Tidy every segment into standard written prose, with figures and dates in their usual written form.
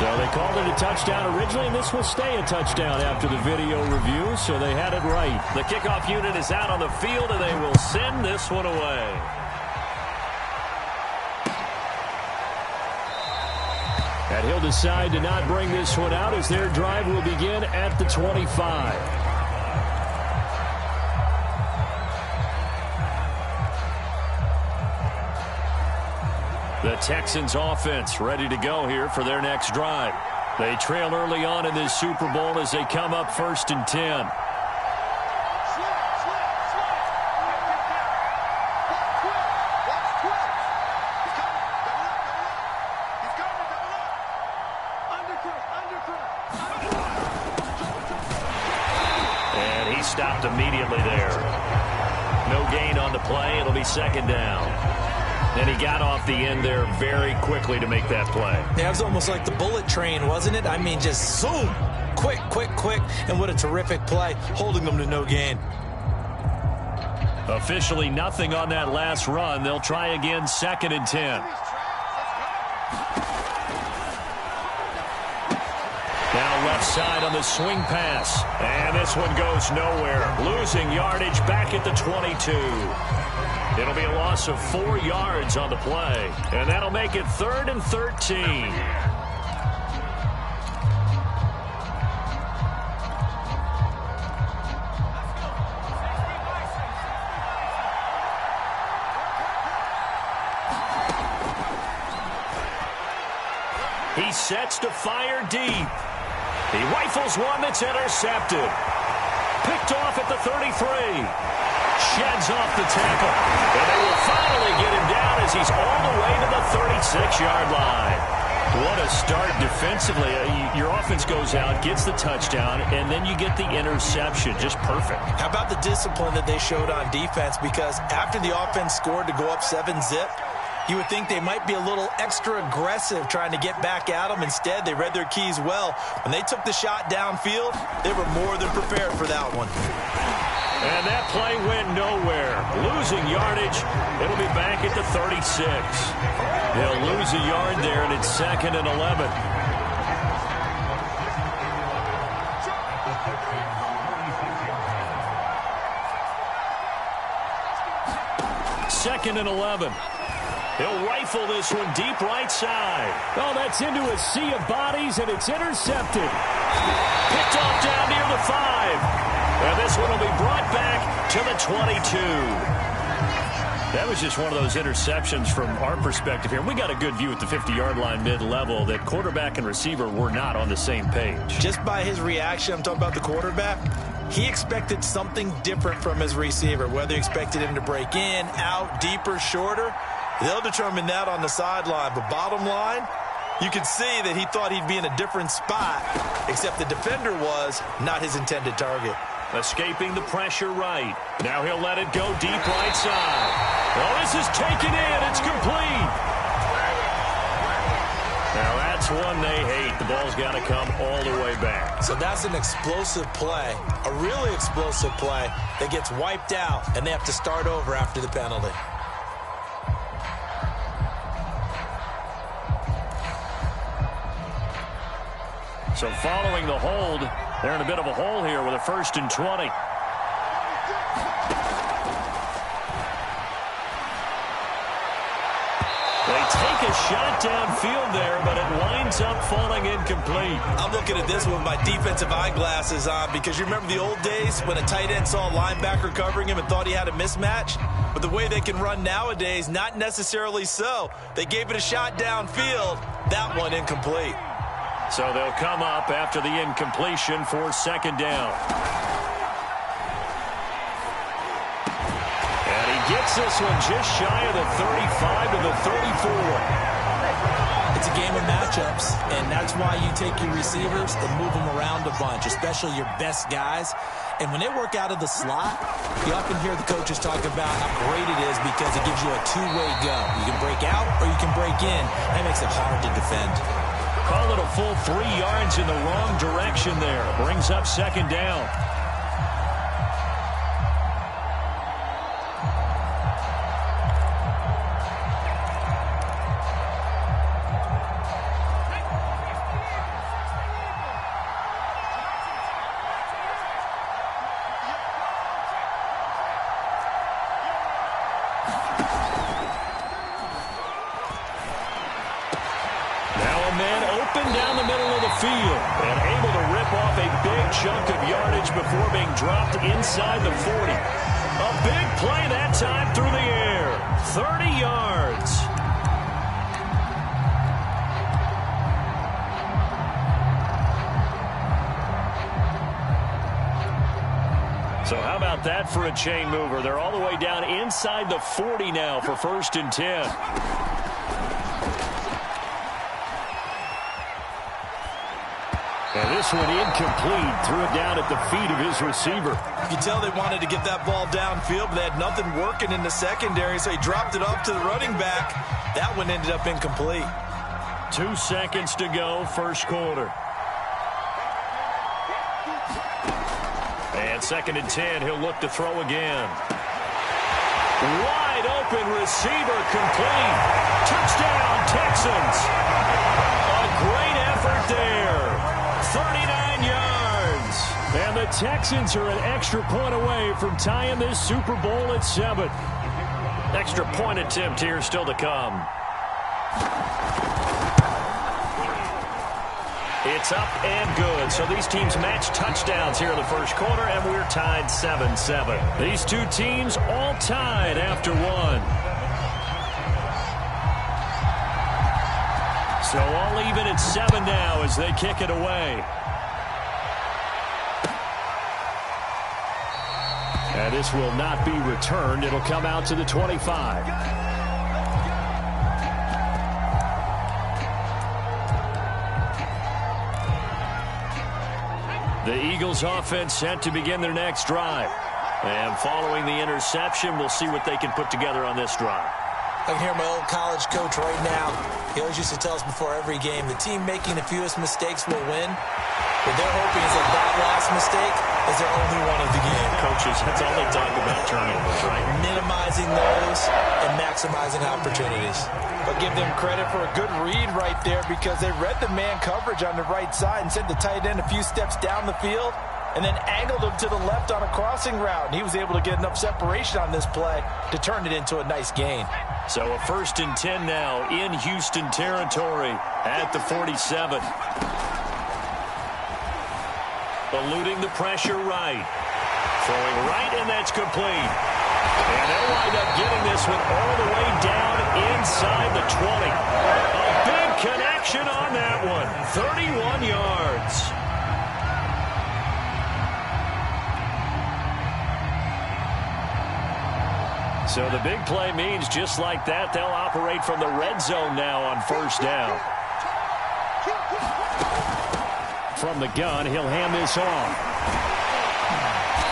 So they called it a touchdown originally, and this will stay a touchdown after the video review, so they had it right. The kickoff unit is out on the field, and they will send this one away. And he'll decide to not bring this one out as their drive will begin at the 25. The Texans offense ready to go here for their next drive. They trail early on in this Super Bowl as they come up 1st and 10. And he stopped immediately there. No gain on the play. It'll be 2nd down. And he got off the end there very quickly to make that play. Yeah, it was almost like the bullet train, wasn't it? I mean, just zoom. Quick, quick, quick. And what a terrific play, holding them to no gain. Officially nothing on that last run. They'll try again 2nd and 10. Now left side on the swing pass. And this one goes nowhere. Losing yardage back at the 22. It'll be a loss of 4 yards on the play. And that'll make it 3rd and 13. He sets to fire deep. He rifles one that's intercepted. Picked off at the 33. Sheds off the tackle. And they will finally get him down as he's all the way to the 36-yard line. What a start defensively. Your offense goes out, gets the touchdown, and then you get the interception. Just perfect. How about the discipline that they showed on defense? Because after the offense scored to go up 7-zip, you would think they might be a little extra aggressive trying to get back at them. Instead, they read their keys well. When they took the shot downfield, they were more than prepared for that one. And that play went nowhere. Losing yardage. It'll be back at the 36. They'll lose a yard there, and it's 2nd and 11. 2nd and 11. He'll rifle this one deep right side. Oh, that's into a sea of bodies, and it's intercepted. Picked off down near the 5. And this one will be brought back to the 22. That was just one of those interceptions from our perspective here. We got a good view at the 50-yard line mid-level that quarterback and receiver were not on the same page. Just by his reaction, I'm talking about the quarterback, he expected something different from his receiver, whether he expected him to break in, out, deeper, shorter. They'll determine that on the sideline. But bottom line, you could see that he thought he'd be in a different spot, except the defender was not his intended target. Escaping the pressure right. Now he'll let it go deep right side. Oh, this is taken in. It's complete. Now that's one they hate. The ball's got to come all the way back. So that's an explosive play, a really explosive play that gets wiped out, and they have to start over after the penalty. So following the hold, they're in a bit of a hole here with a 1st and 20. They take a shot downfield there, but it winds up falling incomplete. I'm looking at this one with my defensive eyeglasses on because you remember the old days when a tight end saw a linebacker covering him and thought he had a mismatch? But the way they can run nowadays, not necessarily so. They gave it a shot downfield. That one incomplete. So they'll come up after the incompletion for 2nd down. And he gets this one just shy of the 35 to the 34. It's a game of matchups, and that's why you take your receivers and move them around a bunch, especially your best guys. And when they work out of the slot, you often hear the coaches talk about how great it is because it gives you a two-way go. You can break out or you can break in. That makes it hard to defend. Call it a full 3 yards in the wrong direction there. Brings up 2nd down. field and able to rip off a big chunk of yardage before being dropped inside the 40. A big play that time through the air. 30 yards. So how about that for a chain mover? They're all the way down inside the 40 now for 1st and 10. And this one incomplete. Threw it down at the feet of his receiver. You can tell they wanted to get that ball downfield, but they had nothing working in the secondary, so he dropped it off to the running back. That one ended up incomplete. 2 seconds to go, first quarter. And 2nd and 10, he'll look to throw again. Wide open receiver, complete. Touchdown, Texans. A great effort there. 39 yards. And the Texans are an extra point away from tying this Super Bowl at 7. Extra point attempt here still to come. It's up and good. So these teams match touchdowns here in the first quarter, and we're tied 7-7. These two teams all tied after one. So all even at 7 now as they kick it away. And this will not be returned. It'll come out to the 25. The Eagles offense set to begin their next drive. And following the interception, we'll see what they can put together on this drive. I can hear my old college coach right now. He always used to tell us before every game, the team making the fewest mistakes will win. What they're hoping is that last mistake is their only one of the game. Coaches, that's all they talk about, turnovers, right? Minimizing those and maximizing opportunities. But give them credit for a good read right there because they read the man coverage on the right side and sent the tight end a few steps down the field and then angled him to the left on a crossing route. And he was able to get enough separation on this play to turn it into a nice gain. So a 1st and 10 now in Houston territory at the 47. Eluding the pressure right. Throwing right, and that's complete. And they'll wind up getting this one all the way down inside the 20. A big connection on that one. 31 yards. So the big play means just like that, they'll operate from the red zone now on 1st down. From the gun, he'll hand this off.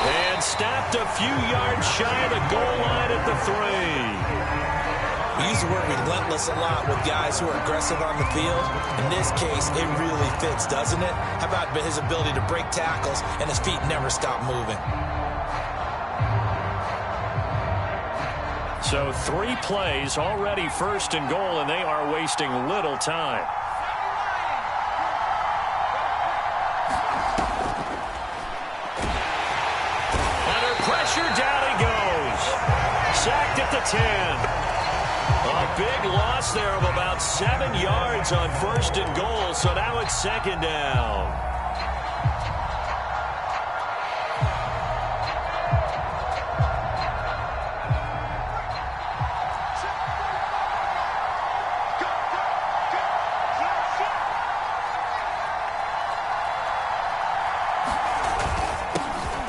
And stopped a few yards shy of the goal line at the 3. We use the word relentless a lot with guys who are aggressive on the field. In this case, it really fits, doesn't it? How about his ability to break tackles and his feet never stop moving? So 3 plays, already 1st and goal, and they are wasting little time. Under pressure, down he goes. Sacked at the 10. A big loss there of about 7 yards on 1st and goal, so now it's 2nd down.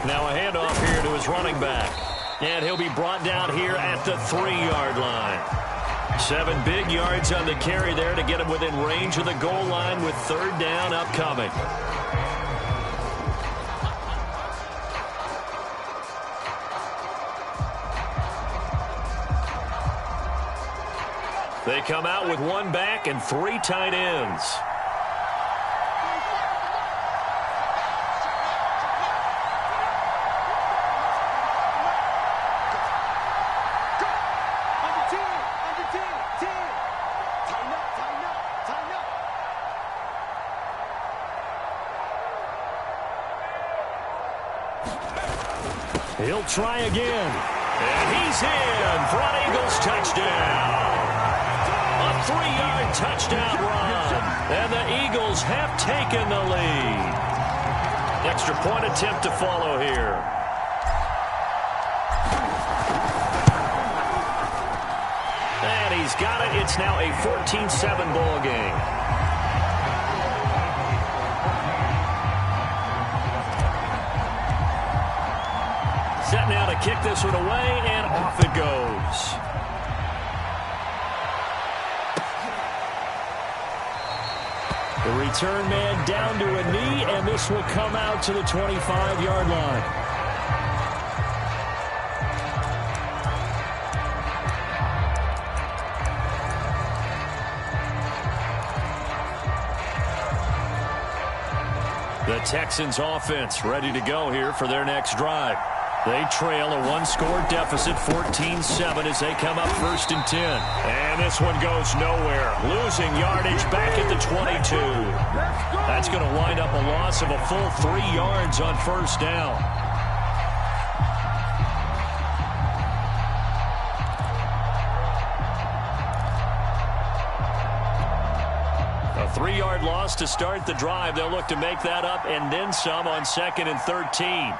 Now a handoff here to his running back. And he'll be brought down here at the 3-yard line. 7 big yards on the carry there to get him within range of the goal line with 3rd down upcoming. They come out with 1 back and 3 tight ends. He'll try again. And he's in for an Eagles touchdown. A 3-yard touchdown run. And the Eagles have taken the lead. Extra point attempt to follow here. And he's got it. It's now a 14-7 ball game. Set now to kick this one away, and off it goes. The return man down to a knee, and this will come out to the 25-yard line. The Texans offense ready to go here for their next drive. They trail a one-score deficit, 14-7, as they come up 1st and 10. And this one goes nowhere. Losing yardage back at the 22. That's going to wind up a loss of a full 3 yards on 1st down. A 3-yard loss to start the drive. They'll look to make that up and then some on 2nd and 13.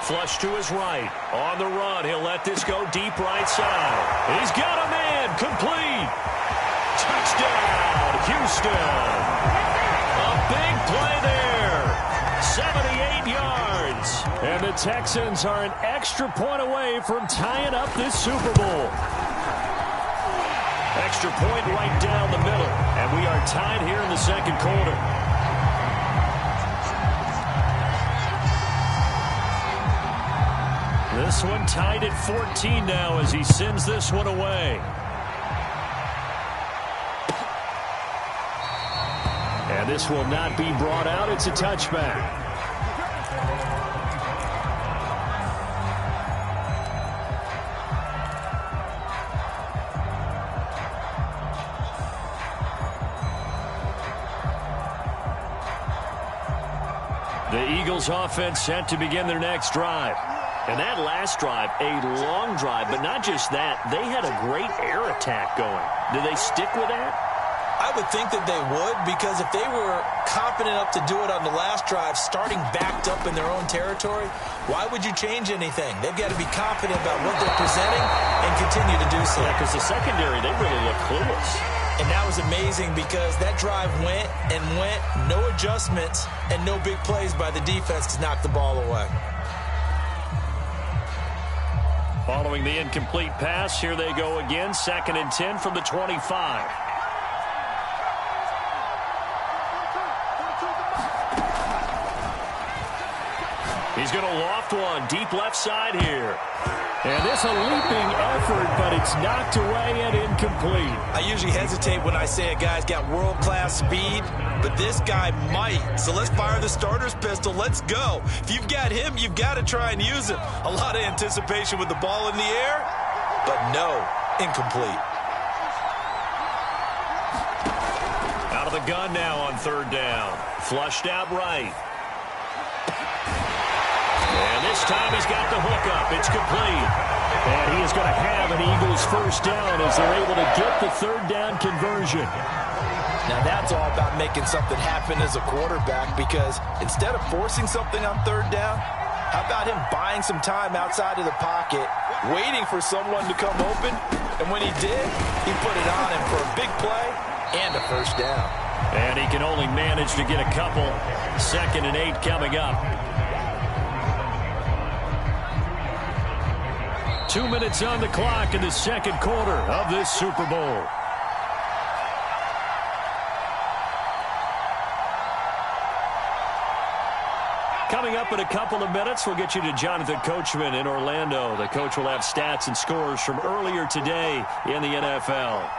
Flush to his right. On the run. He'll let this go deep right side. He's got a man. Complete. Touchdown, Houston. A big play there. 78 yards. And the Texans are an extra point away from tying up this Super Bowl. Extra point right down the middle. And we are tied here in the 2nd quarter. This one tied at 14 now as he sends this one away. And this will not be brought out. It's a touchback. The Eagles offense set to begin their next drive. And that last drive, a long drive, but not just that. They had a great air attack going. Do they stick with that? I would think that they would, because if they were confident enough to do it on the last drive, starting backed up in their own territory, why would you change anything? They've got to be confident about what they're presenting and continue to do so. Yeah, because the secondary, they really look clueless. And that was amazing because that drive went and went, no adjustments, and no big plays by the defense to knock the ball away. Following the incomplete pass, here they go again. 2nd and 10 from the 25. He's going to loft one deep left side here. And this a leaping effort, but it's knocked away and incomplete. I usually hesitate when I say a guy's got world-class speed, but this guy might. So let's fire the starter's pistol. Let's go. If you've got him, you've got to try and use him. A lot of anticipation with the ball in the air, but no, incomplete. Out of the gun now on 3rd down. Flushed out right. And this time he's got the hook up. It's complete. And he is going to have an Eagles 1st down as they're able to get the 3rd down conversion. Now that's all about making something happen as a quarterback, because instead of forcing something on 3rd down, how about him buying some time outside of the pocket, waiting for someone to come open, and when he did, he put it on him for a big play and a 1st down. And he can only manage to get a couple. 2nd and 8 coming up. 2 minutes on the clock in the 2nd quarter of this Super Bowl. Coming up in a couple of minutes, we'll get you to Jonathan Coachman in Orlando. The coach will have stats and scores from earlier today in the NFL.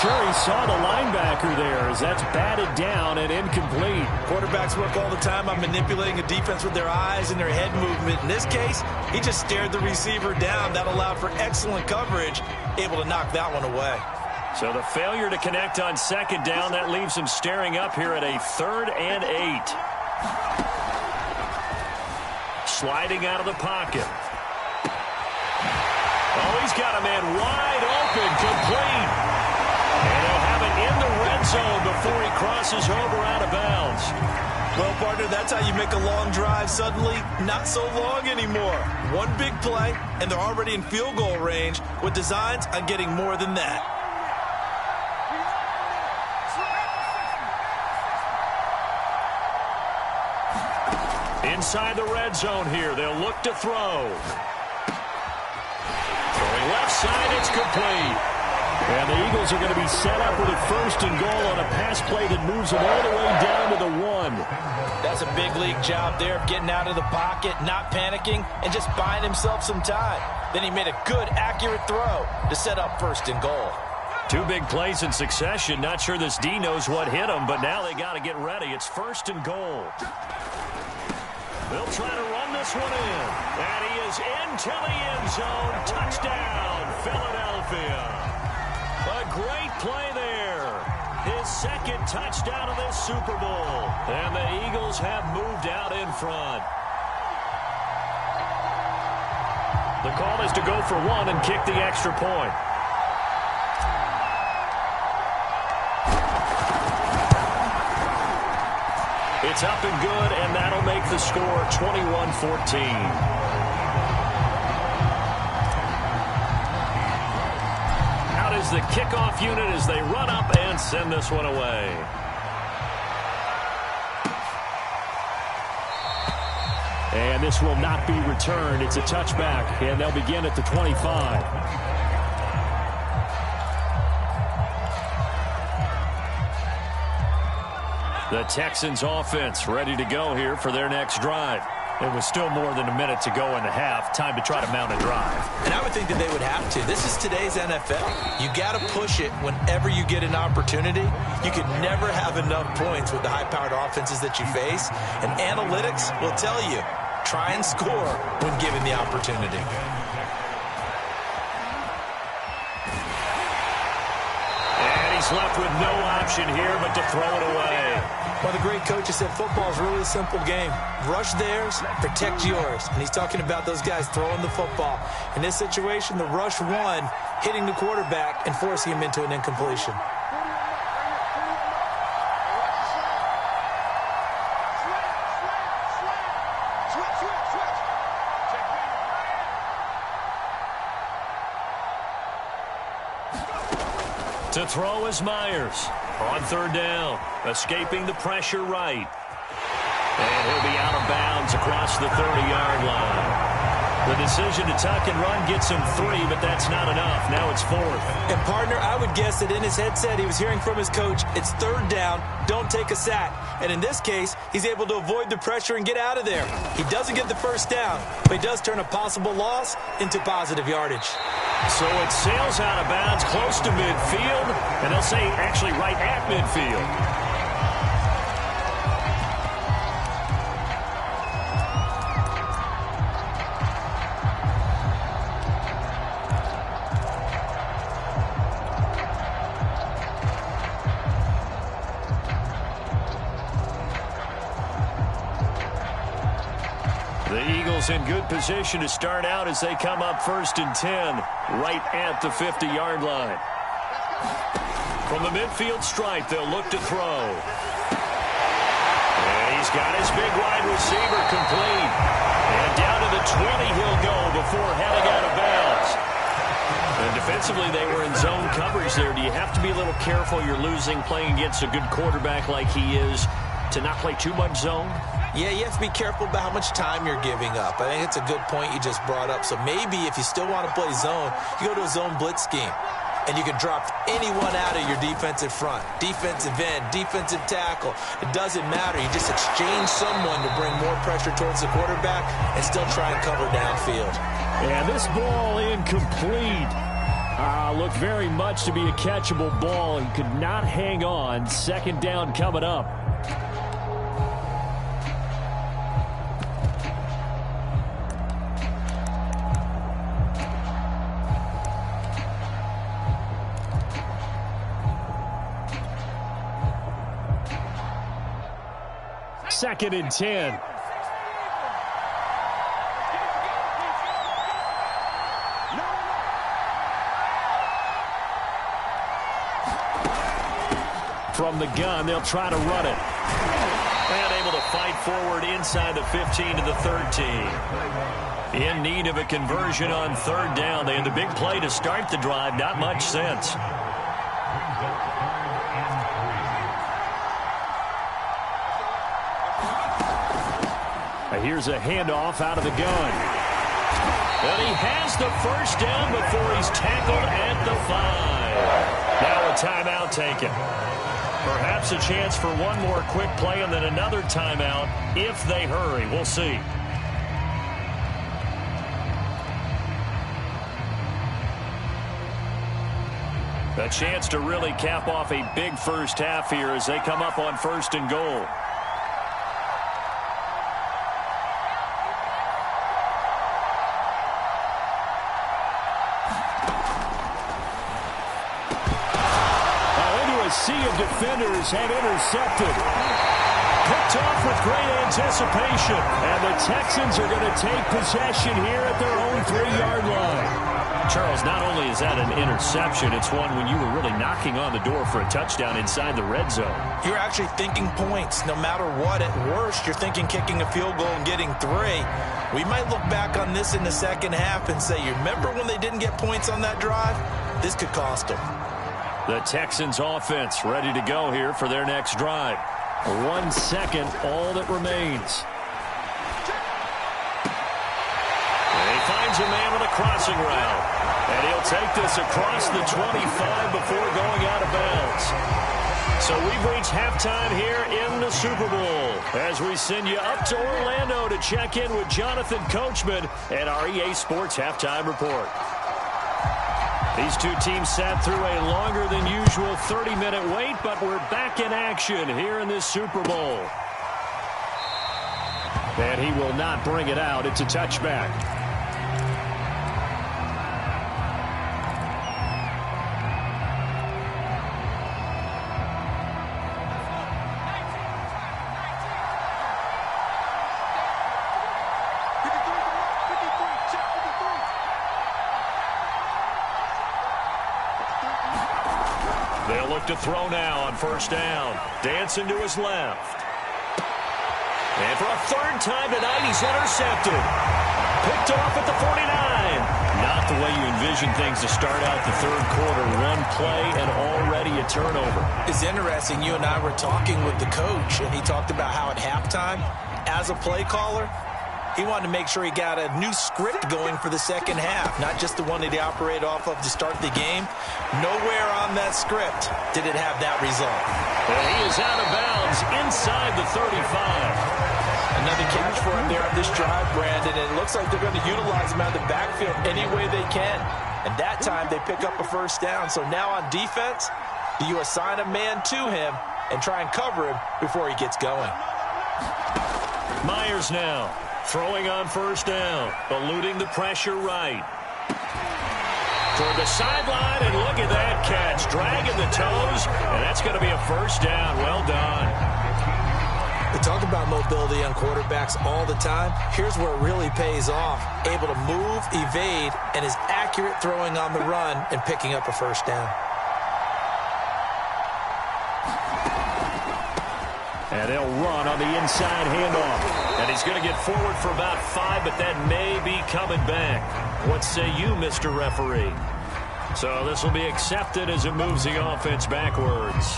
Sure, he saw the linebacker there as that's batted down and incomplete. Quarterbacks work all the time on manipulating a defense with their eyes and their head movement. In this case, he just stared the receiver down. That allowed for excellent coverage, able to knock that one away. So the failure to connect on 2nd down, that leaves him staring up here at a 3rd and 8. Sliding out of the pocket. Oh, he's got a man wide open, complete. And he'll have it in the red zone before he crosses over out of bounds. Well, partner, that's how you make a long drive suddenly not so long anymore. One big play, and they're already in field goal range with designs on getting more than that. Inside the red zone here, they'll look to throw. Throwing left side, it's complete. And the Eagles are going to be set up with a 1st and goal on a pass play that moves them all the way down to the 1. That's a big league job there of getting out of the pocket, not panicking, and just buying himself some time. Then he made a good, accurate throw to set up 1st and goal. 2 big plays in succession. Not sure this D knows what hit him, but now they got to get ready. It's 1st and goal. They'll try to run this one in. And he is into the end zone. Touchdown, Philadelphia. A great play there. His 2nd touchdown of this Super Bowl. And the Eagles have moved out in front. The call is to go for 1 and kick the extra point. It's up and good, and that'll make the score 21-14. Is the kickoff unit as they run up and send this one away. And this will not be returned. It's a touchback, and they'll begin at the 25. The Texans offense ready to go here for their next drive. It was still more than a minute to go in the half. Time to try to mount a drive. And I would think that they would have to. This is today's NFL. You got to push it whenever you get an opportunity. You can never have enough points with the high-powered offenses that you face. And analytics will tell you, try and score when given the opportunity. And he's left with no option here but to throw it away. Well, the great coach has said football is really a simple game. Rush theirs, protect yours. And he's talking about those guys throwing the football. In this situation, the rush one, hitting the quarterback and forcing him into an incompletion. To throw is Myers. On 3rd down, escaping the pressure right. And he'll be out of bounds across the 30-yard line. The decision to tuck and run gets him 3, but that's not enough. Now it's 4th. And, partner, I would guess that in his headset he was hearing from his coach, it's 3rd down, don't take a sack. And in this case, he's able to avoid the pressure and get out of there. He doesn't get the 1st down, but he does turn a possible loss into positive yardage. So it sails out of bounds close to midfield, and they'll say actually right at midfield. In good position to start out as they come up 1st and 10 right at the 50-yard line. From the midfield stripe, they'll look to throw. And he's got his big wide receiver complete. And down to the 20 he'll go before heading out of bounds. And defensively, they were in zone coverage there. Do you have to be a little careful? You're losing playing against a good quarterback like he is to not play too much zone? Yeah, you have to be careful about how much time you're giving up. I think it's a good point you just brought up. So maybe if you still want to play zone, you go to a zone blitz scheme. And you can drop anyone out of your defensive front. Defensive end, defensive tackle. It doesn't matter. You just exchange someone to bring more pressure towards the quarterback and still try and cover downfield. And this ball incomplete. Looked very much to be a catchable ball. He could not hang on. 2nd down coming up. 2nd and 10. From the gun, they'll try to run it. And able to fight forward inside the 15 to the 13. In need of a conversion on 3rd down. They had the big play to start the drive. Not much sense. Here's a handoff out of the gun. And he has the 1st down before he's tackled at the 5. Now a timeout taken. Perhaps a chance for one more quick play and then another timeout if they hurry. We'll see. A chance to really cap off a big first half here as they come up on 1st and goal. Sea of defenders had intercepted. Picked off with great anticipation. And the Texans are going to take possession here at their own 3-yard line. Charles, not only is that an interception, it's one when you were really knocking on the door for a touchdown inside the red zone. You're actually thinking points. No matter what, at worst, you're thinking kicking a field goal and getting 3. We might look back on this in the second half and say, you remember when they didn't get points on that drive? This could cost them. The Texans offense ready to go here for their next drive. 1 second, all that remains. And he finds a man with a crossing route. And he'll take this across the 25 before going out of bounds. So we've reached halftime here in the Super Bowl as we send you up to Orlando to check in with Jonathan Coachman and our EA Sports Halftime Report. These two teams sat through a longer than usual 30-minute wait, but we're back in action here in this Super Bowl. And he will not bring it out. It's a touchback. They'll look to throw now on 1st down. Dancing to his left. And for a 3rd time tonight, he's intercepted. Picked off at the 49. Not the way you envision things to start out the 3rd quarter. 1 play and already a turnover. It's interesting. You and I were talking with the coach, and he talked about how at halftime, as a play caller, he wanted to make sure he got a new script going for the second half, not just the one that he operated off of to start the game. Nowhere on that script did it have that result. And he is out of bounds inside the 35. Another catch for him there on this drive, Brandon, and it looks like they're going to utilize him out of the backfield any way they can. And that time they pick up a 1st down. So now on defense, you assign a man to him and try and cover him before he gets going. Myers now. Throwing on 1st down, eluding the pressure right. Toward the sideline, and look at that catch. Dragging the toes, and that's going to be a 1st down. Well done. We talk about mobility on quarterbacks all the time. Here's where it really pays off. Able to move, evade, and is accurate throwing on the run and picking up a 1st down. And they'll run on the inside handoff. And he's going to get forward for about 5, but that may be coming back. What say you, Mr. Referee? So this will be accepted as it moves the offense backwards.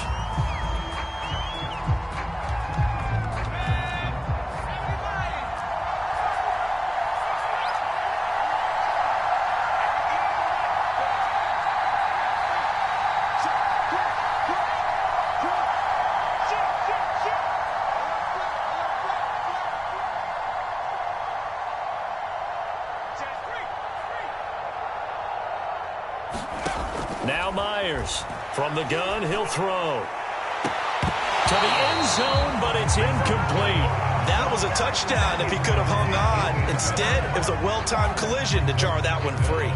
Now Myers. From the gun, he'll throw. To the end zone, but it's incomplete. That was a touchdown if he could have hung on. Instead, it was a well-timed collision to jar that one free.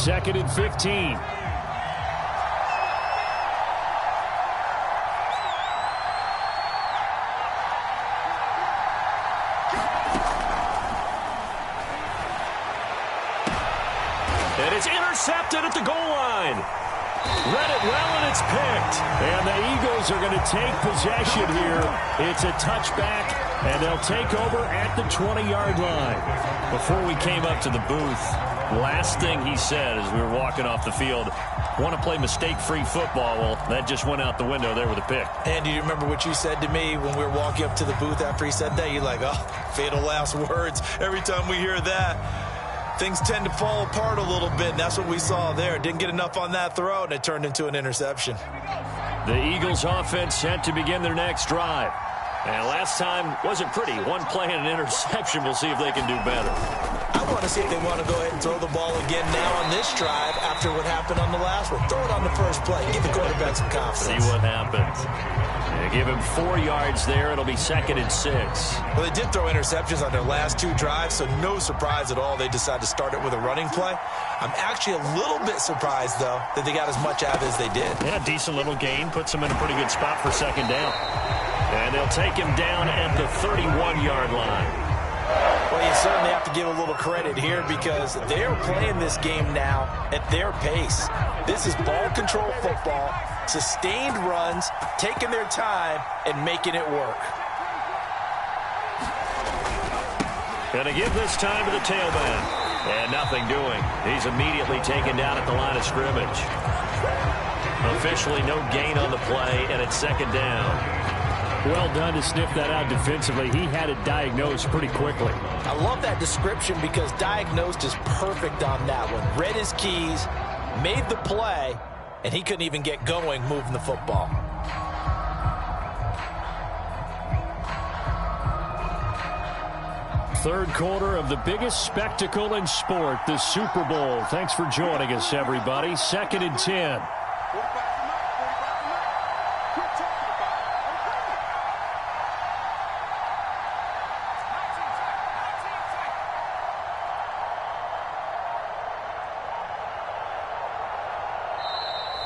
2nd and 15. And it's intercepted at the goal line. Read it well, and it's picked. And the Eagles are going to take possession here. It's a touchback, and they'll take over at the 20-yard line. Before we came up to the booth, last thing he said as we were walking off the field, want to play mistake-free football. Well, that just went out the window there with a pick. And do you remember what you said to me when we were walking up to the booth after he said that? You're like, oh, fatal last words. Every time we hear that, things tend to fall apart a little bit, and that's what we saw there. Didn't get enough on that throw, and it turned into an interception. The Eagles offense set to begin their next drive. And last time wasn't pretty. One play and an interception. We'll see if they can do better. I want to see if they want to go ahead and throw the ball again now on this drive after what happened on the last one. Throw it on the first play. Give the quarterback some confidence. See what happens. They give him 4 yards there. It'll be 2nd and 6. Well, they did throw interceptions on their last 2 drives, so no surprise at all they decided to start it with a running play. I'm actually a little bit surprised, though, that they got as much out of it as they did. Yeah, decent little gain. Puts them in a pretty good spot for 2nd down. And they'll take him down at the 31-yard line. Well, you certainly have to give a little credit here because they're playing this game now at their pace. This is ball control football, sustained runs, taking their time, and making it work. Going to give this time to the tailback. And nothing doing. He's immediately taken down at the line of scrimmage. Officially no gain on the play, and it's 2nd down. Well done to sniff that out defensively. He had it diagnosed pretty quickly. I love that description because diagnosed is perfect on that one. Read his keys, made the play, and he couldn't even get going moving the football. Third quarter of the biggest spectacle in sport, the Super Bowl. Thanks for joining us, everybody. 2nd and 10.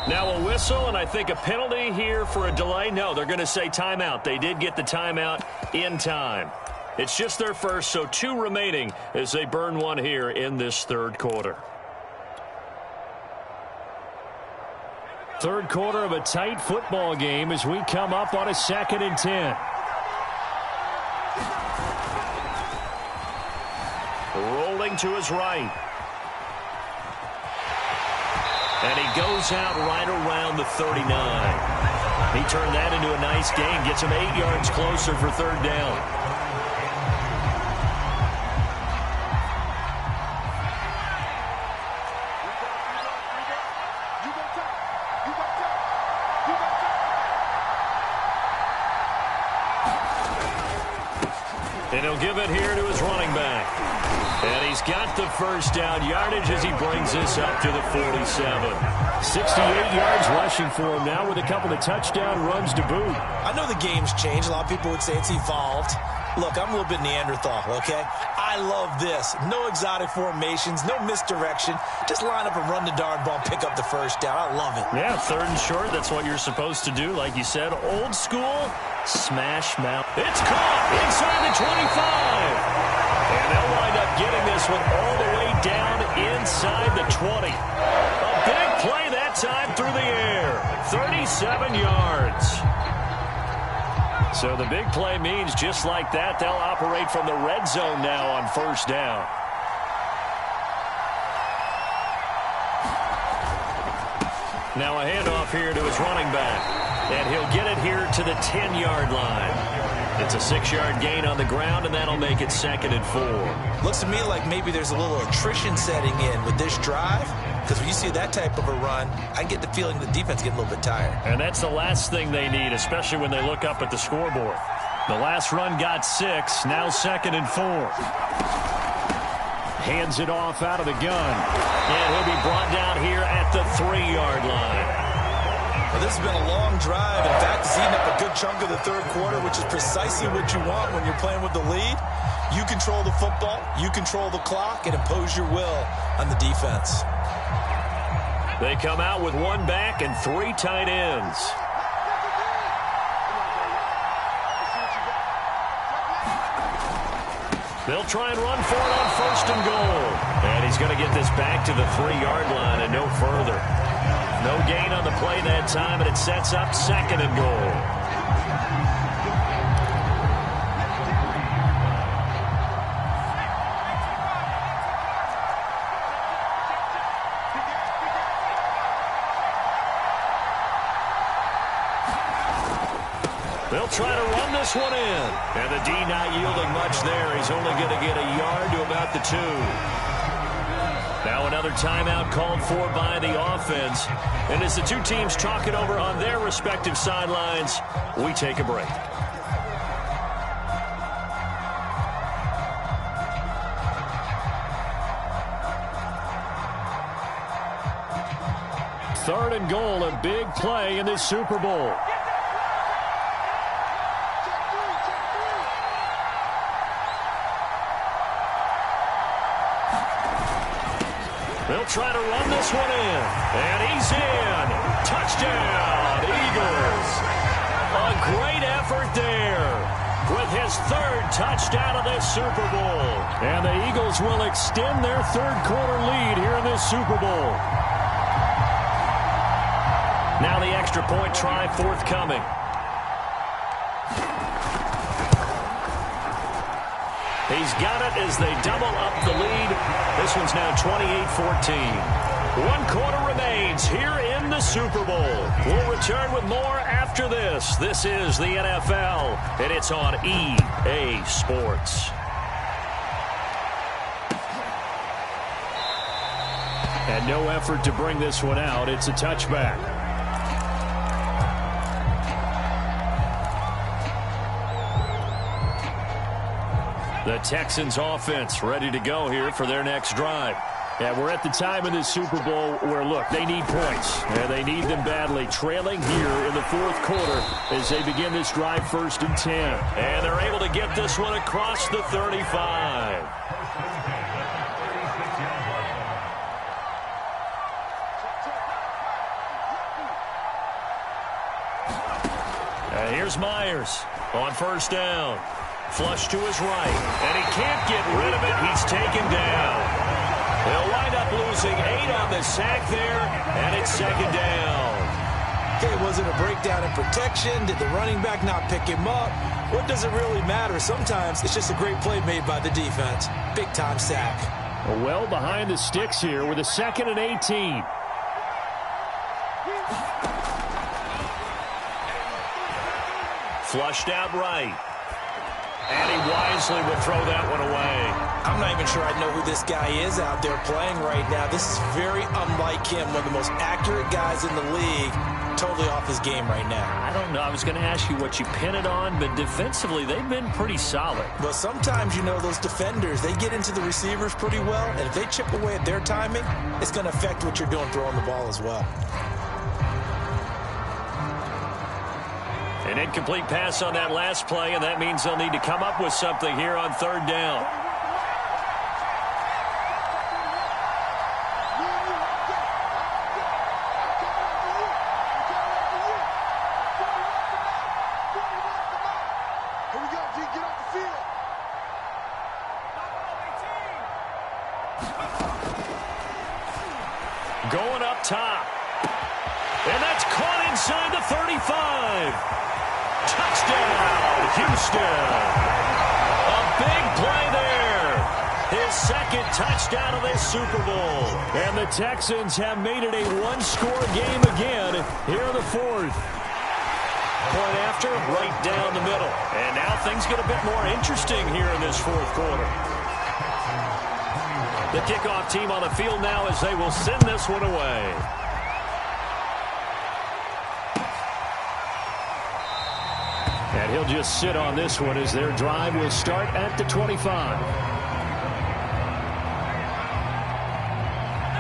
Now a whistle, and I think a penalty here for a delay. No, they're going to say timeout. They did get the timeout in time. It's just their first, so 2 remaining as they burn one here in this third quarter. Third quarter of a tight football game as we come up on a 2nd and 10. Rolling to his right. And he goes out right around the 39. He turned that into a nice gain. Gets him 8 yards closer for 3rd down. And he'll give it here to his running back. And he's got the first down yardage as he brings this up to the 47. 68 yards rushing for him now with a couple of touchdown runs to boot. I know the game's changed. A lot of people would say it's evolved. Look, I'm a little bit Neanderthal, okay? I love this. No exotic formations, no misdirection. Just line up and run the darn ball, pick up the first down. I love it. Yeah, 3rd and short. That's what you're supposed to do. Like you said, old school, smash mouth. It's caught inside the 25. And they'll wind up getting this one all the way down inside the 20. A big play that time through the air. 37 yards. So the big play means just like that, they'll operate from the red zone now on 1st down. Now a handoff here to his running back. And he'll get it here to the 10-yard line. It's a 6-yard gain on the ground, and that'll make it 2nd and 4. Looks to me like maybe there's a little attrition setting in with this drive. Because when you see that type of a run, I get the feeling the defense getting a little bit tired. And that's the last thing they need, especially when they look up at the scoreboard. The last run got 6, now 2nd and 4. Hands it off out of the gun. And he'll be brought down here at the 3-yard line. Well, this has been a long drive. In fact, it's eaten up a good chunk of the third quarter, which is precisely what you want when you're playing with the lead. You control the football, you control the clock, and impose your will on the defense. They come out with one back and 3 tight ends. They'll try and run for it on 1st and goal. And he's going to get this back to the 3-yard line and no further. No gain on the play that time, and it sets up 2nd and goal. They'll try to run this one in. And the D not yielding much there. He's only going to get a yard to about the 2. Now another timeout called for by the offense. And as the two teams talk it over on their respective sidelines, we take a break. Third and goal, a big play in this Super Bowl. They'll try to run this one in. And he's in. Touchdown, Eagles. A great effort there with his 3rd touchdown of this Super Bowl. And the Eagles will extend their 3rd quarter lead here in this Super Bowl. Now the extra point try forthcoming. He's got it as they double up the lead. This one's now 28-14. 1 quarter remains here in the Super Bowl. We'll return with more after this. This is the NFL, and it's on EA Sports. And no effort to bring this one out. It's a touchback. The Texans offense ready to go here for their next drive. Yeah, we're at the time in this Super Bowl where, look, they need points. And they need them badly. Trailing here in the 4th quarter as they begin this drive 1st and 10. And they're able to get this one across the 35. And here's Myers on 1st down. Flush to his right, and he can't get rid of it. He's taken down. They'll wind up losing 8 on the sack there, and it's 2nd down. Okay, was it a breakdown in protection? Did the running back not pick him up? What does it really matter? Sometimes it's just a great play made by the defense. Big-time sack. Well behind the sticks here with a 2nd and 18. Flushed out right. And he wisely will throw that one away. I'm not even sure I know who this guy is out there playing right now. This is very unlike him, one of the most accurate guys in the league. Totally off his game right now. I don't know. I was going to ask you what you pin it on, but defensively, they've been pretty solid. But sometimes, you know, those defenders, they get into the receivers pretty well, and if they chip away at their timing, it's going to affect what you're doing throwing the ball as well. An incomplete pass on that last play, and that means they'll need to come up with something here on 3rd down. Going up top. And that's caught inside the 35. Touchdown, Houston. A big play there. His 2nd touchdown of this Super Bowl. And the Texans have made it a 1-score game again here in the 4th. Point after, right down the middle. And now things get a bit more interesting here in this 4th quarter. The kickoff team on the field now as they will send this one away. And he'll just sit on this one as their drive will start at the 25.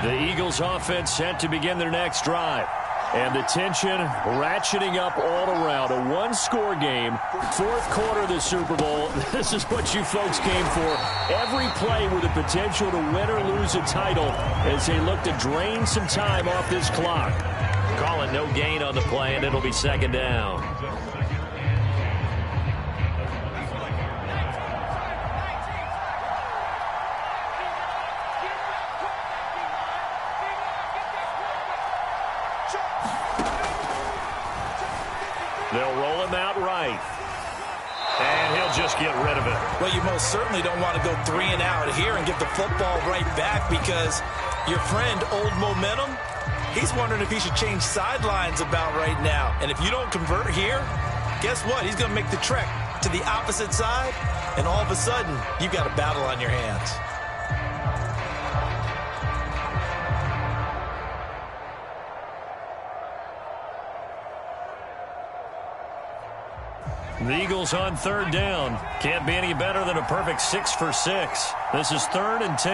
The Eagles offense set to begin their next drive. And the tension ratcheting up all around. A one-score game, fourth quarter of the Super Bowl. This is what you folks came for. Every play with the potential to win or lose a title as they look to drain some time off this clock. Call it no gain on the play, and it'll be second down. They'll roll him out right. And he'll just get rid of it. Well, you most certainly don't want to go 3 and out here and get the football right back because your friend, Old Momentum, he's wondering if he should change sidelines about right now. And if you don't convert here, guess what? He's going to make the trek to the opposite side, and all of a sudden, you've got a battle on your hands. The Eagles on third down. Can't be any better than a perfect 6 for 6. This is 3rd and 10.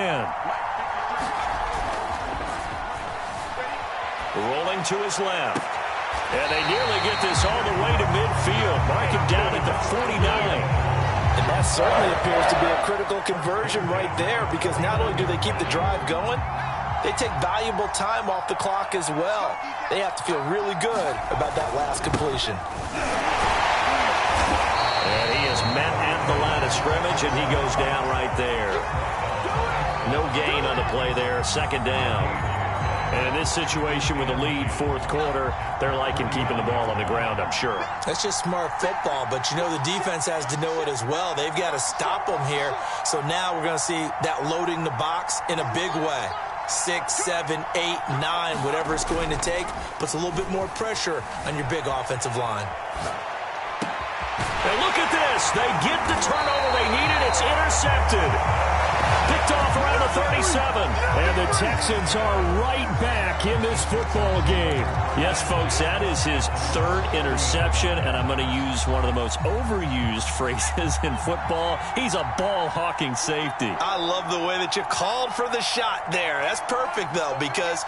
Rolling to his left. And they nearly get this all the way to midfield. Mark him down at the 49. And that certainly appears to be a critical conversion right there because not only do they keep the drive going, they take valuable time off the clock as well. They have to feel really good about that last completion. And he is met at the line of scrimmage, and he goes down right there. No gain on the play there, second down. And in this situation with the lead fourth quarter, they're liking keeping the ball on the ground, I'm sure. That's just smart football, but you know the defense has to know it as well. They've got to stop them here. So now we're going to see that loading the box in a big way. 6, 7, 8, 9, whatever it's going to take, puts a little bit more pressure on your big offensive line. And look at this. They get the turnover they needed. It's intercepted. Picked off around the 37. And the Texans are right back in this football game. Yes, folks, that is his 3rd interception. And I'm going to use one of the most overused phrases in football. He's a ball-hawking safety. I love the way that you called for the shot there. That's perfect, though, because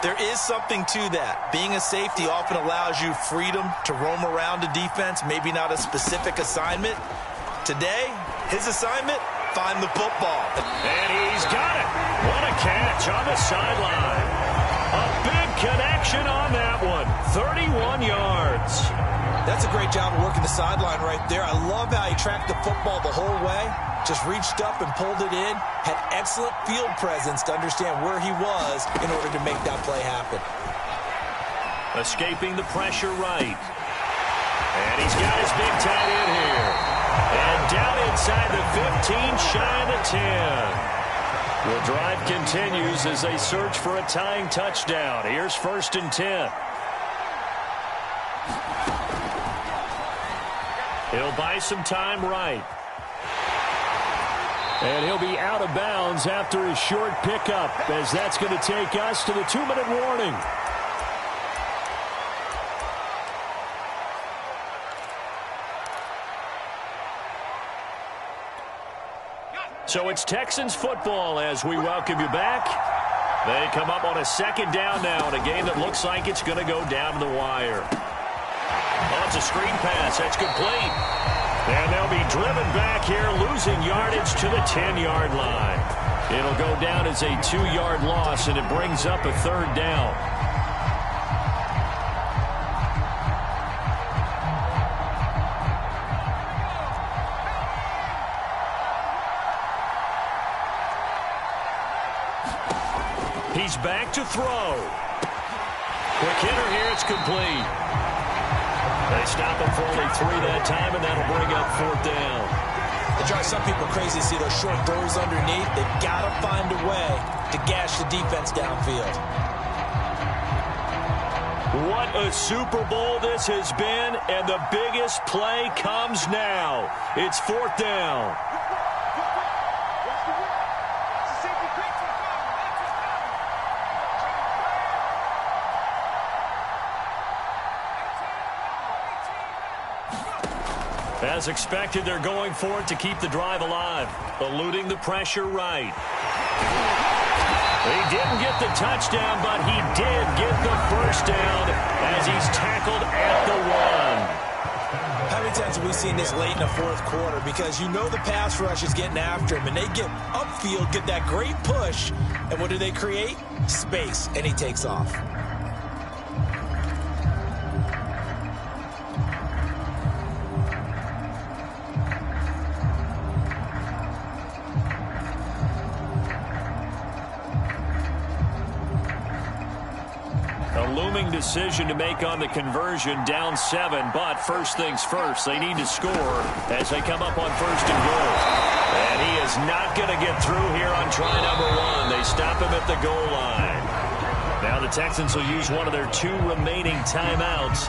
there is something to that. Being a safety often allows you freedom to roam around a defense, maybe not a specific assignment. Today, his assignment, find the football. And he's got it. What a catch on the sideline. A big connection on that one. 31 yards. That's a great job of working the sideline right there. I love how he tracked the football the whole way. Just reached up and pulled it in. Had excellent field presence to understand where he was in order to make that play happen. Escaping the pressure right. And he's got his big tight end here. And down inside the 15, shy of the 10. The drive continues as they search for a tying touchdown. Here's 1st and 10. He'll buy some time right. And he'll be out of bounds after his short pickup, as that's going to take us to the 2-minute warning. So it's Texans football as we welcome you back. They come up on a 2nd down now in a game that looks like it's going to go down to the wire. Oh, it's a screen pass. That's complete. And they'll be driven back here, losing yardage to the 10-yard line. It'll go down as a 2-yard loss, and it brings up a 3rd down. He's back to throw. Quick hitter here. It's complete. They stop him for only 3 that time, and that'll bring up 4th down. It drives some people crazy to see those short throws underneath. They've got to find a way to gash the defense downfield. What a Super Bowl this has been, and the biggest play comes now. It's 4th down. As expected, they're going for it to keep the drive alive. Eluding the pressure right. He didn't get the touchdown, but he did get the 1st down. tackled at the 1. How many times have we seen this late in the fourth quarter? Because you know the pass rush is getting after him, and they get upfield, get that great push, and what do they create? Space, and he takes off. A looming decision to make on the conversion, down 7, but first things first, they need to score as they come up on 1st and goal. And he is not going to get through here on try number 1. They stop him at the goal line. Now the Texans will use one of their 2 remaining timeouts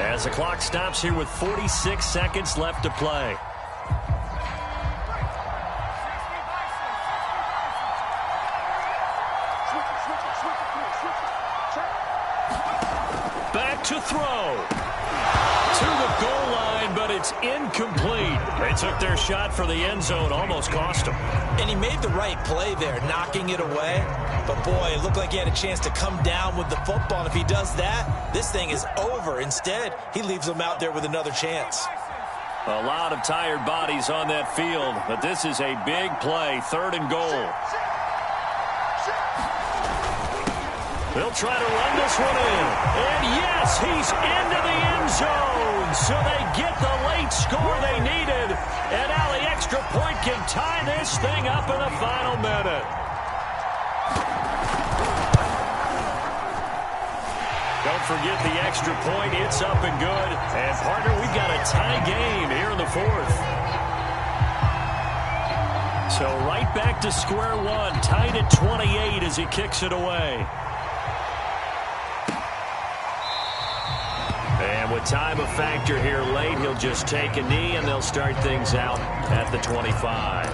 as the clock stops here with 46 seconds left to play. Back to throw. To the goal line, but it's incomplete. They took their shot for the end zone, almost cost him. And he made the right play there, knocking it away. But, boy, it looked like he had a chance to come down with the football. And if he does that, this thing is over. Instead, he leaves him out there with another chance. A lot of tired bodies on that field, but this is a big play, 3rd and goal. They'll try to run this one in. And, yes, he's into the end zone. So they get the late score they needed. And now the extra point can tie this thing up in the final minute. Don't forget the extra point. It's up and good. And, partner, we've got a tie game here in the 4th. So right back to square one. Tied at 28 as he kicks it away. And with time a factor here late, he'll just take a knee, and they'll start things out at the 25.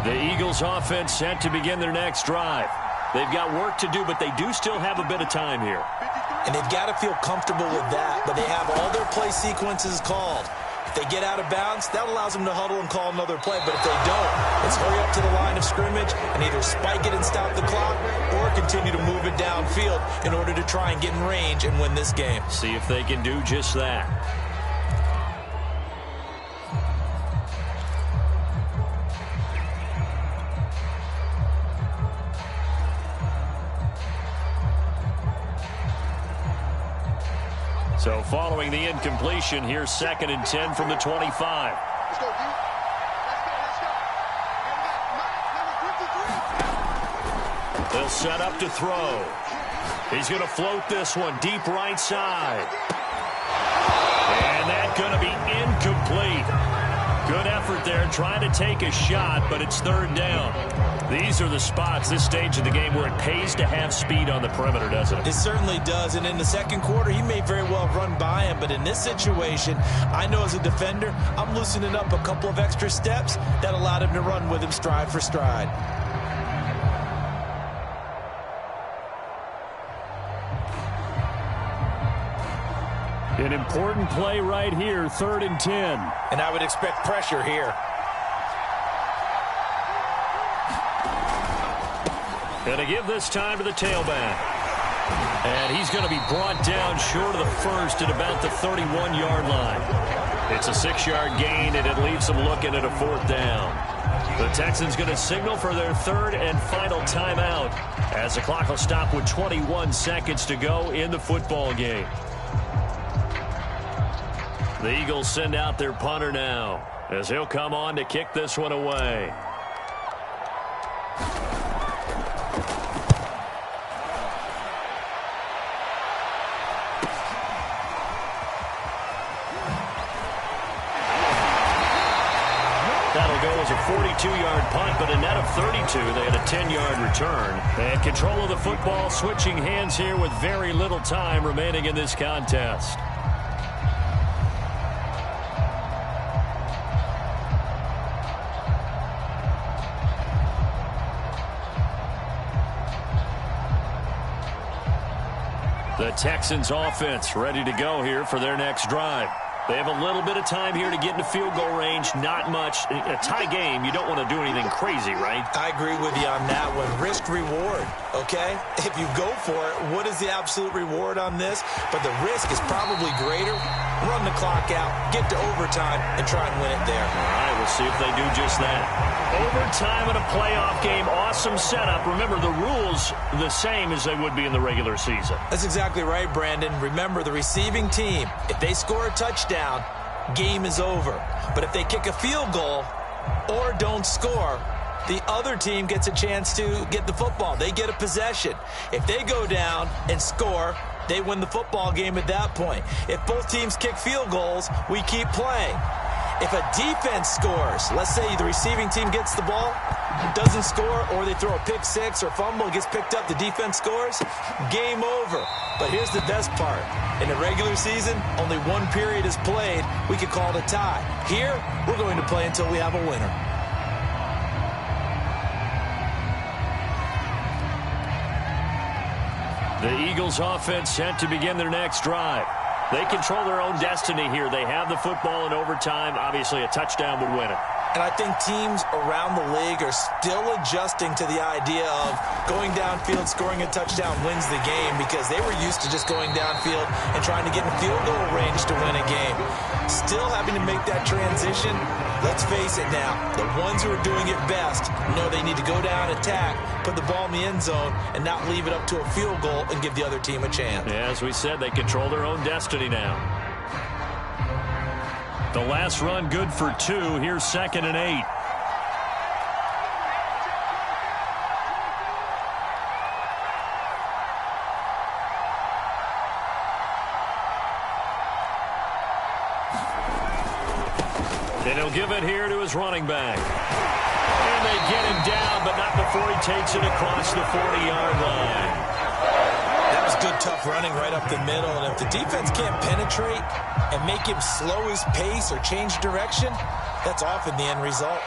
The Eagles offense set to begin their next drive. They've got work to do, but they do still have a bit of time here. And they've got to feel comfortable with that, but they have all their play sequences called. If they get out of bounds, that allows them to huddle and call another play. But if they don't, let's hurry up to the line of scrimmage and either spike it and stop the clock or continue to move it downfield in order to try and get in range and win this game. See if they can do just that. So following the incompletion, here's 2nd and 10 from the 25. Let's go, D. They'll set up to throw. He's going to float this one deep right side. And that's going to be incomplete. Good effort there trying to take a shot, but it's 3rd down. These are the spots, this stage of the game, where it pays to have speed on the perimeter, doesn't it? It certainly does, and in the second quarter, he may very well run by him, but in this situation, I know as a defender, I'm loosening up a couple of extra steps that allowed him to run with him stride for stride. An important play right here, 3rd and 10. And I would expect pressure here. Going to give this time to the tailback. And he's going to be brought down short of the first at about the 31-yard line. It's a 6-yard gain, and it leaves them looking at a 4th down. The Texans going to signal for their 3rd and final timeout as the clock will stop with 21 seconds to go in the football game. The Eagles send out their punter now as he'll come on to kick this one away. That'll go as a 42-yard punt, but a net of 32. They had a 10-yard return. And control of the football switching hands here with very little time remaining in this contest. The Texans offense ready to go here for their next drive. They have a little bit of time here to get into field goal range. Not much. In a tie game, you don't want to do anything crazy, right? I agree with you on that one. Risk reward, okay? If you go for it, what is the absolute reward on this? But the risk is probably greater. Run the clock out, get to overtime, and try and win it there. All right, we'll see if they do just that. Overtime in a playoff game. Awesome setup. Remember, the rules the same as they would be in the regular season. That's exactly right, Brandon. Remember, the receiving team, if they score a touchdown, game is over. But if they kick a field goal or don't score, the other team gets a chance to get the football. They get a possession. If they go down and score, they win the football game at that point. If both teams kick field goals, we keep playing. If a defense scores, let's say the receiving team gets the ball, doesn't score, or they throw a pick six or fumble, gets picked up, the defense scores, game over. But here's the best part. In the regular season, only one period is played. We could call it a tie. Here, we're going to play until we have a winner. The Eagles offense set to begin their next drive. They control their own destiny here. They have the football in overtime. Obviously, a touchdown would win it. And I think teams around the league are still adjusting to the idea of going downfield, scoring a touchdown wins the game, because they were used to just going downfield and trying to get in field goal range to win a game. Still having to make that transition. Let's face it now, the ones who are doing it best know they need to go down, attack, put the ball in the end zone, and not leave it up to a field goal and give the other team a chance. Yeah, as we said, they control their own destiny now. The last run good for 2. Here's 2nd and 8. And he'll give it here to his running back. And they get him down, but not before he takes it across the 40-yard line. That was good, tough running right up the middle. And if the defense can't penetrate and make him slow his pace or change direction, that's often the end result.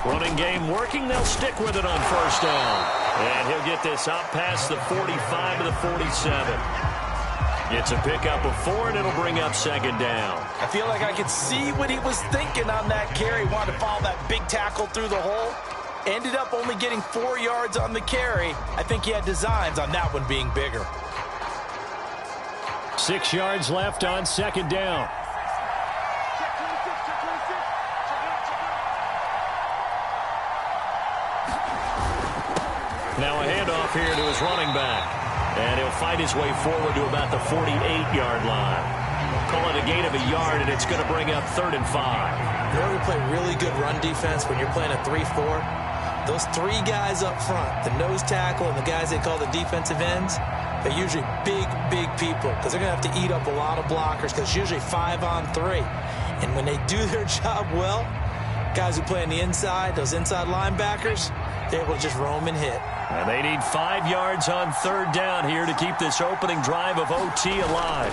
Running game working. They'll stick with it on 1st down. And he'll get this out past the 45 to the 47. It's a pickup of 4, and it'll bring up 2nd down. I feel like I could see what he was thinking on that carry. Wanted to follow that big tackle through the hole. Ended up only getting 4 yards on the carry. I think he had designs on that one being bigger. 6 yards left on 2nd down. Now a handoff here to his running back. And he'll fight his way forward to about the 48-yard line. Call it a gain of a yard, and it's going to bring up 3rd and 5. You know, we play really good run defense when you're playing a 3-4. Those 3 guys up front, the nose tackle and the guys they call the defensive ends, they're usually big, big people, because they're going to have to eat up a lot of blockers, because it's usually 5 on 3. And when they do their job well, guys who play on the inside, those inside linebackers, they're able to just roam and hit. And they need 5 yards on 3rd down here to keep this opening drive of OT alive.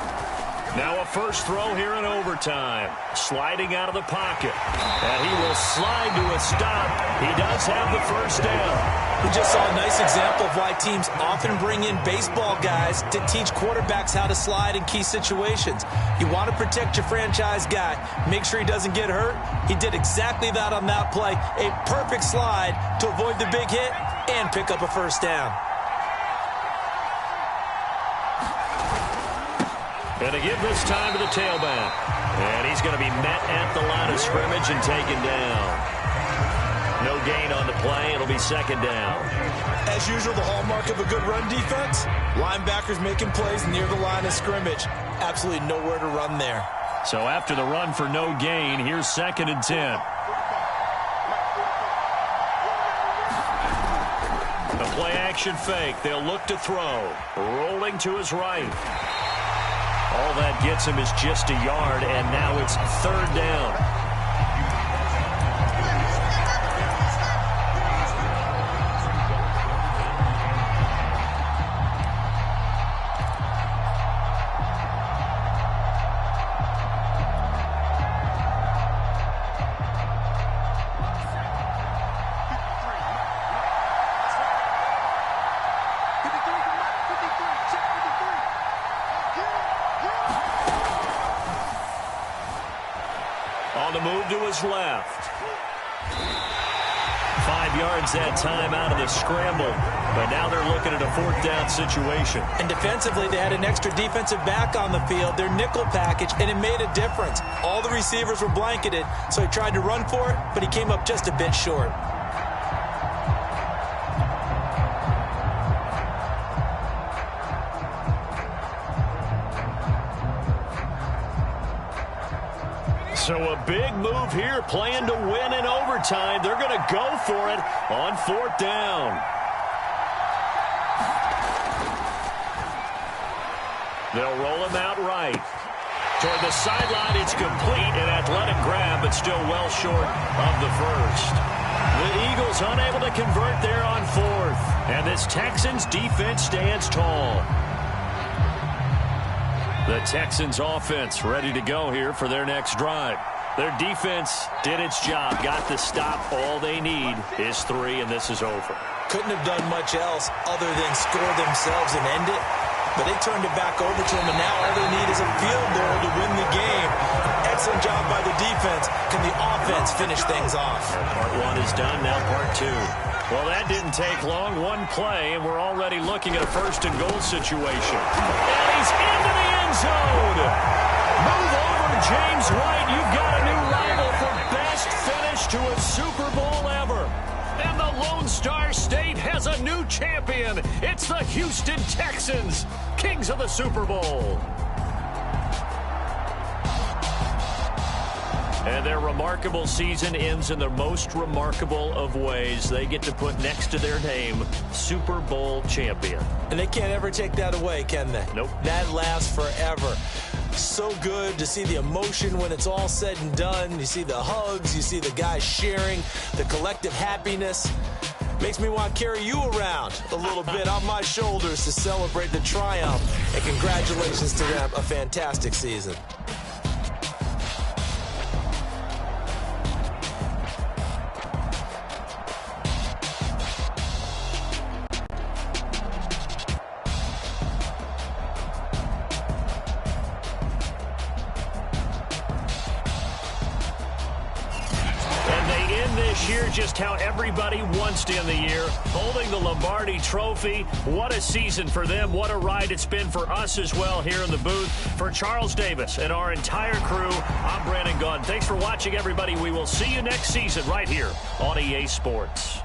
Now a first throw here in overtime. Sliding out of the pocket. And he will slide to a stop. He does have the 1st down. We just saw a nice example of why teams often bring in baseball guys to teach quarterbacks how to slide in key situations. You want to protect your franchise guy. Make sure he doesn't get hurt. He did exactly that on that play. A perfect slide to avoid the big hit and pick up a 1st down. And to give this time to the tailback. And he's going to be met at the line of scrimmage and taken down. No gain on the play. It'll be 2nd down. As usual, the hallmark of a good run defense, linebackers making plays near the line of scrimmage. Absolutely nowhere to run there. So after the run for no gain, here's 2nd and 10. A play-action fake. They'll look to throw. Rolling to his right. All that gets him is just a yard, and now it's 3rd down. On the move to his left. 5 yards that time out of the scramble. But now they're looking at a 4th down situation. And defensively, they had an extra defensive back on the field, their nickel package, and it made a difference. All the receivers were blanketed, so he tried to run for it, but he came up just a bit short. So a big move here, playing to win in overtime. They're going to go for it on 4th down. They'll roll him out right. Toward the sideline, it's complete. An athletic grab, but still well short of the first. The Eagles unable to convert there on 4th. And this Texans defense stands tall. The Texans offense ready to go here for their next drive. Their defense did its job, got the stop. All they need is 3, and this is over. Couldn't have done much else other than score themselves and end it. But they turned it back over to him, and now all they need is a field goal to win the game. Excellent job by the defense. Can the offense finish things off? Part 1 is done, now part 2. Well, that didn't take long. One play, and we're already looking at a 1st and goal situation. And he's into the end zone. Move over, James White. You've got a new rival for best finish to a Super Bowl ever. And the Lone Star State has a new champion. It's the Houston Texans, kings of the Super Bowl. And their remarkable season ends in the most remarkable of ways. They get to put next to their name, Super Bowl champion. And they can't ever take that away, can they? Nope. That lasts forever. So good to see the emotion when it's all said and done. You see the hugs, you see the guys sharing, the collective happiness. Makes me want to carry you around a little bit on my shoulders to celebrate the triumph. And congratulations to them, a fantastic season. Year just how everybody wants to end the year, holding the Lombardi Trophy. What a season for them. What a ride it's been for us as well here in the booth. For Charles Davis and our entire crew, I'm Brandon Gaudin. Thanks for watching, everybody. We will see you next season right here on EA Sports.